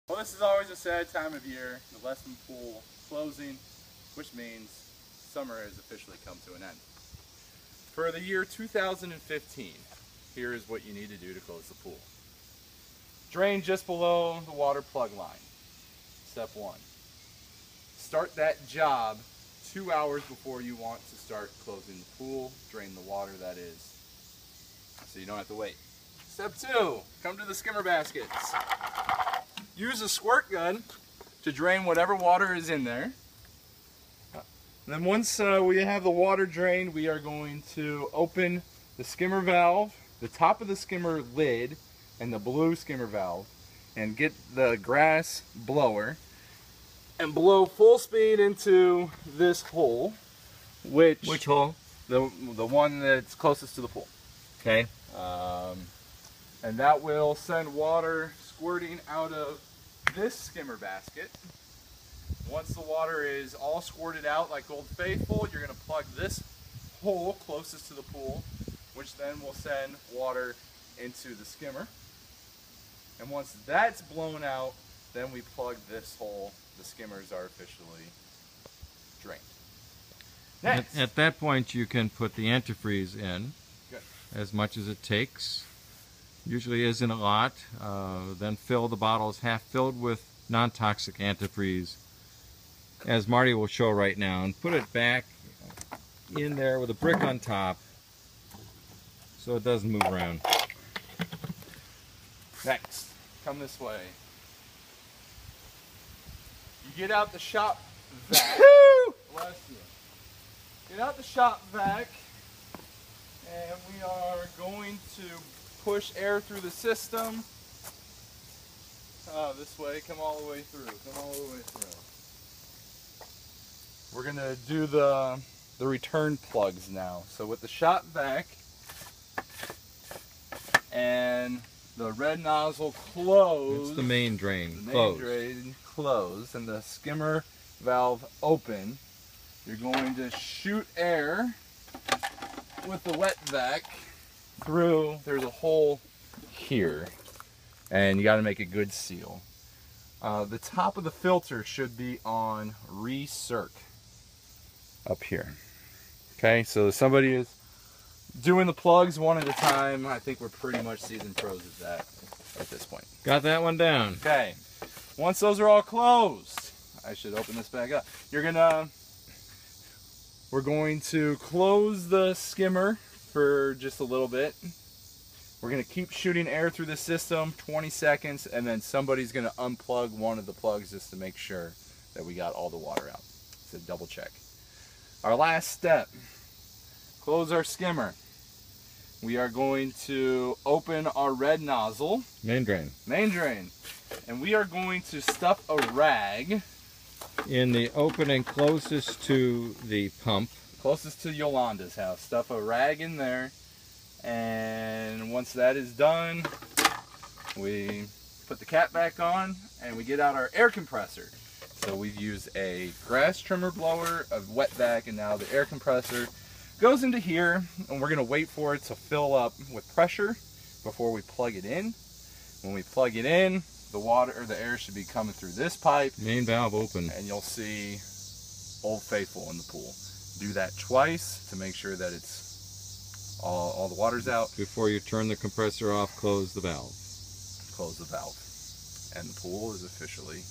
Well, this is always a sad time of year, the Lesson Pool closing, which means summer has officially come to an end. For the year 2015, here is what you need to do to close the pool. Drain just below the water plug line. Step 1. Start that job 2 hours before you want to start closing the pool. Drain the water, that is, so you don't have to wait. Step 2. Come to the skimmer baskets. Use a squirt gun to drain whatever water is in there. And then once we have the water drained, we are going to open the skimmer valve, the top of the skimmer lid, and the blue skimmer valve, and get the grass blower and blow full speed into this hole. Which hole? The one that's closest to the pool. Okay. And that will send water squirting out of this skimmer basket. Once the water is all squirted out like Old Faithful, you're going to plug this hole closest to the pool, which then will send water into the skimmer. And once that's blown out, then we plug this hole. The skimmers are officially drained. Next. At that point, you can put the antifreeze in. Good. As much as it takes. Usually isn't a lot. Then fill the bottles half filled with non-toxic antifreeze, as Marty will show right now, and put it back in there with a brick on top so it doesn't move around. Next, come this way. You get out the shop vac. Bless you. Get out the shop vac, and we are going to push air through the system. This way, come all the way through. Come all the way through. We're gonna do the return plugs now. So with the shop vac and the red nozzle closed, it's the main drain. The main drain closed, and the skimmer valve open. You're going to shoot air with the wet vac through. There's a hole here, and you got to make a good seal. The top of the filter should be on recirc up here. Okay, so somebody is doing the plugs one at a time. I think we're pretty much seasoned pros at this point. Got that one down. Okay, once those are all closed, I should open this back up. We're going to close the skimmer for just a little bit. We're going to keep shooting air through the system, 20 seconds, and then somebody's going to unplug one of the plugs just to make sure that we got all the water out. So double check. Our last step, close our skimmer. We are going to open our red nozzle. Main drain. Main drain. And we are going to stuff a rag in the opening closest to the pump. Closest to Yolanda's house. Stuff a rag in there, and once that is done, we put the cap back on and we get out our air compressor. So we've used a grass trimmer blower, a wet vac, and now the air compressor goes into here, and we're going to wait for it to fill up with pressure before we plug it in. When we plug it in, the water or the air should be coming through this pipe. Main valve open. And you'll see Old Faithful in the pool. Do that twice to make sure that it's all the water's out. Before you turn the compressor off, close the valve. Close the valve. And the pool is officially